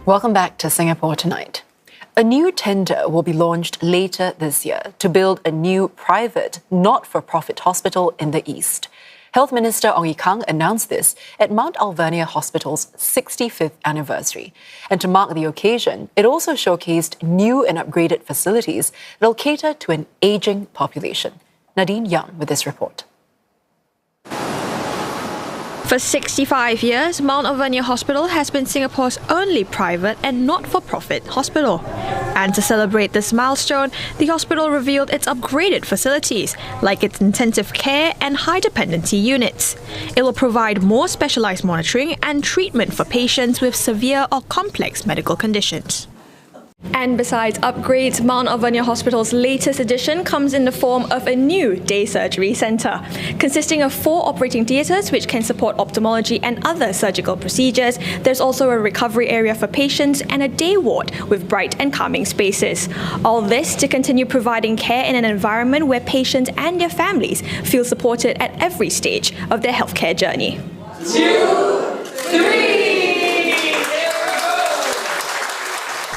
Welcome back to Singapore Tonight. A new tender will be launched later this year to build a new private, not-for-profit hospital in the East. Health Minister Ong Ye Kung announced this at Mount Alvernia Hospital's 65th anniversary. And to mark the occasion, it also showcased new and upgraded facilities that will cater to an ageing population. Nadine Young with this report. For 65 years, Mount Alvernia Hospital has been Singapore's only private and not-for-profit hospital. And to celebrate this milestone, the hospital revealed its upgraded facilities, like its intensive care and high-dependency units. It will provide more specialised monitoring and treatment for patients with severe or complex medical conditions. And besides upgrades, Mount Alvernia Hospital's latest addition comes in the form of a new day surgery centre. Consisting of 4 operating theatres which can support ophthalmology and other surgical procedures, there's also a recovery area for patients and a day ward with bright and calming spaces. All this to continue providing care in an environment where patients and their families feel supported at every stage of their healthcare journey. 2, 3...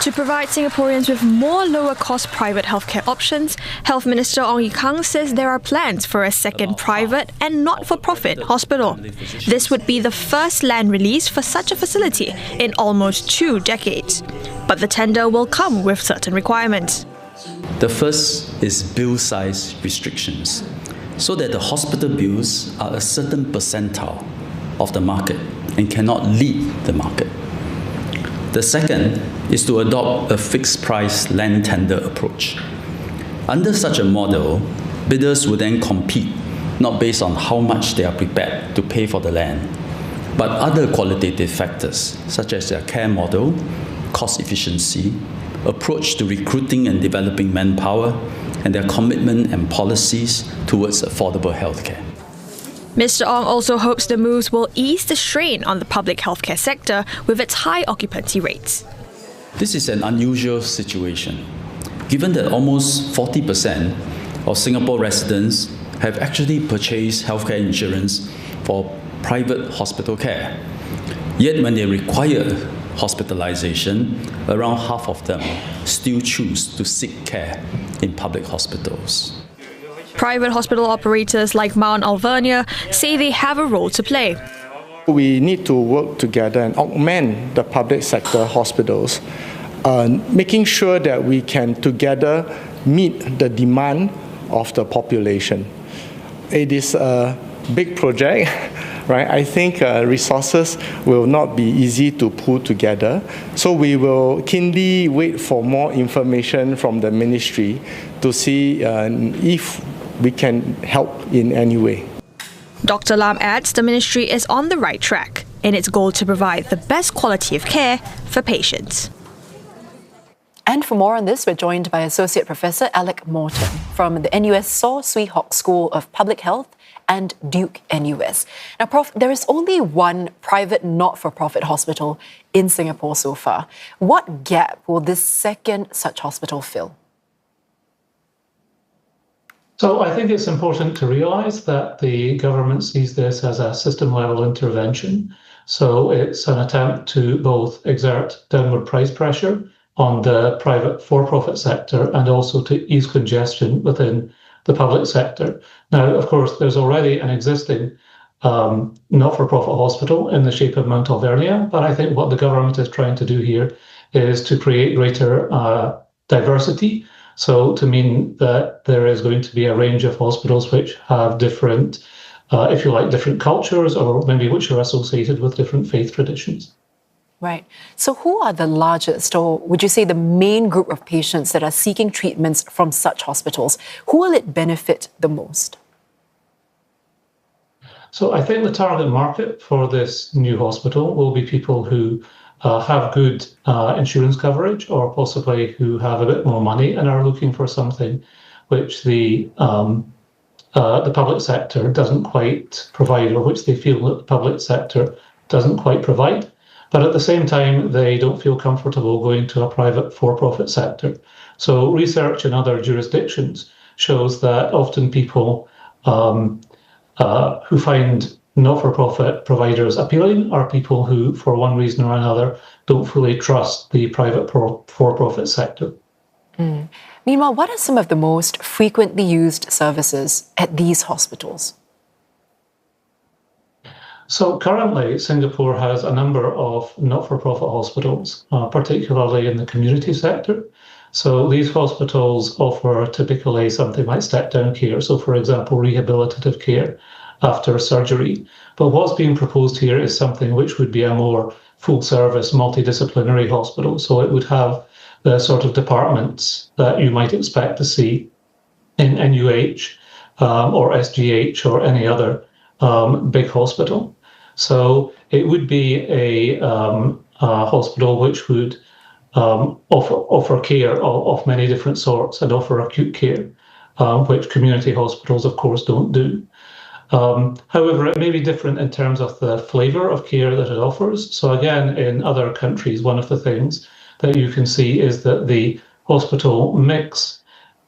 To provide Singaporeans with more lower-cost private healthcare options, Health Minister Ong Ye Kung says there are plans for a second private and not-for-profit hospital. This would be the first land release for such a facility in almost 2 decades. But the tender will come with certain requirements. The first is bill size restrictions, so that the hospital bills are a certain percentile of the market and cannot lead the market. The second is to adopt a fixed price land tender approach. Under such a model, bidders will then compete not based on how much they are prepared to pay for the land, but other qualitative factors such as their care model, cost efficiency, approach to recruiting and developing manpower, and their commitment and policies towards affordable healthcare. Mr. Ong also hopes the moves will ease the strain on the public healthcare sector with its high occupancy rates. This is an unusual situation, given that almost 40% of Singapore residents have actually purchased healthcare insurance for private hospital care. Yet when they require hospitalization, around half of them still choose to seek care in public hospitals. Private hospital operators like Mount Alvernia say they have a role to play. We need to work together and augment the public sector hospitals, making sure that we can together meet the demand of the population. It is a big project, right? I think resources will not be easy to pull together. So we will keenly wait for more information from the ministry to see if we can help in any way. Dr. Lam adds the ministry is on the right track in its goal to provide the best quality of care for patients. And for more on this, we're joined by Associate Professor Alec Morton from the NUS Swee Hock School of Public Health and Duke-NUS. Now, Prof, there is only one private not-for-profit hospital in Singapore so far. What gap will this second such hospital fill? So I think it's important to realise that the government sees this as a system-level intervention. So it's an attempt to both exert downward price pressure on the private for-profit sector and also to ease congestion within the public sector. Now, of course, there's already an existing not-for-profit hospital in the shape of Mount Alvernia, but I think what the government is trying to do here is to create greater diversity. So to mean that there is going to be a range of hospitals which have different, if you like, different cultures, or maybe which are associated with different faith traditions. Right. So who are the largest, or would you say the main group of patients that are seeking treatments from such hospitals? Who will it benefit the most? So I think the target market for this new hospital will be people who have good insurance coverage, or possibly who have a bit more money and are looking for something which the public sector doesn't quite provide, or which they feel that the public sector doesn't quite provide. But at the same time, they don't feel comfortable going to a private for-profit sector. So research in other jurisdictions shows that often people who find not-for-profit providers appealing are people who, for one reason or another, don't fully trust the private for-profit sector. Meanwhile, what are some of the most frequently used services at these hospitals? So currently, Singapore has a number of not-for-profit hospitals, particularly in the community sector. So these hospitals offer typically something like step-down care. So, for example, rehabilitative care after surgery. But what's being proposed here is something which would be a more full-service, multidisciplinary hospital. So it would have the sort of departments that you might expect to see in NUH or SGH or any other big hospital. So it would be a hospital which would offer care of many different sorts and offer acute care, which community hospitals, of course, don't do. However, it may be different in terms of the flavour of care that it offers. So again, in other countries, one of the things that you can see is that the hospital mix,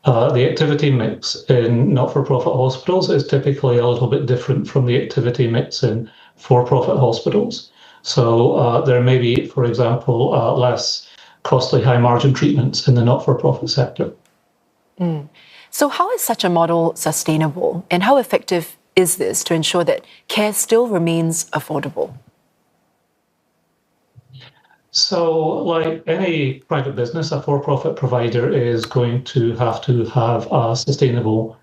the activity mix in not-for-profit hospitals is typically a little bit different from the activity mix in for-profit hospitals. So there may be, for example, less costly high-margin treatments in the not-for-profit sector. So how is such a model sustainable, and how effective is this to ensure that care still remains affordable? So, like any private business, a for-profit provider is going to have a sustainable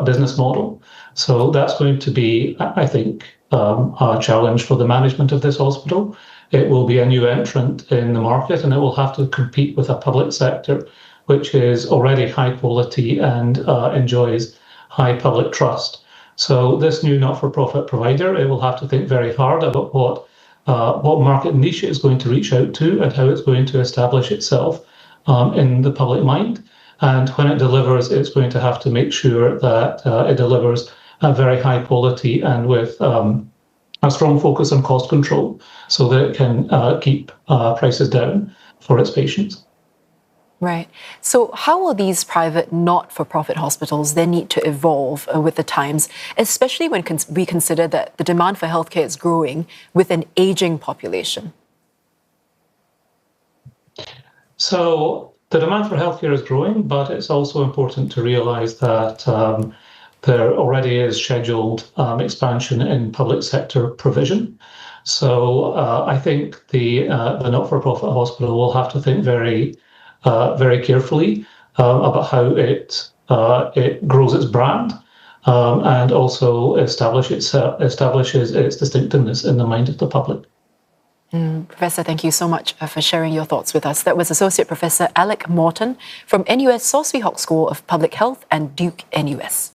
business model. So that's going to be, I think, a challenge for the management of this hospital. It will be a new entrant in the market, and it will have to compete with a public sector, which is already high quality and enjoys high public trust. So this new not-for-profit provider, it will have to think very hard about what market niche it's going to reach out to and how it's going to establish itself in the public mind. And when it delivers, it's going to have to make sure that it delivers a very high quality and with a strong focus on cost control so that it can keep prices down for its patients. Right. So how will these private not-for-profit hospitals then need to evolve with the times, especially when we consider that the demand for healthcare is growing with an aging population? So the demand for healthcare is growing, but it's also important to realise that there already is scheduled expansion in public sector provision. So I think the not-for-profit hospital will have to think very carefully about how it grows its brand and also establishes its distinctiveness in the mind of the public. Professor, thank you so much for sharing your thoughts with us. That was Associate Professor Alec Morton from NUS Swee Hock School of Public Health and Duke-NUS.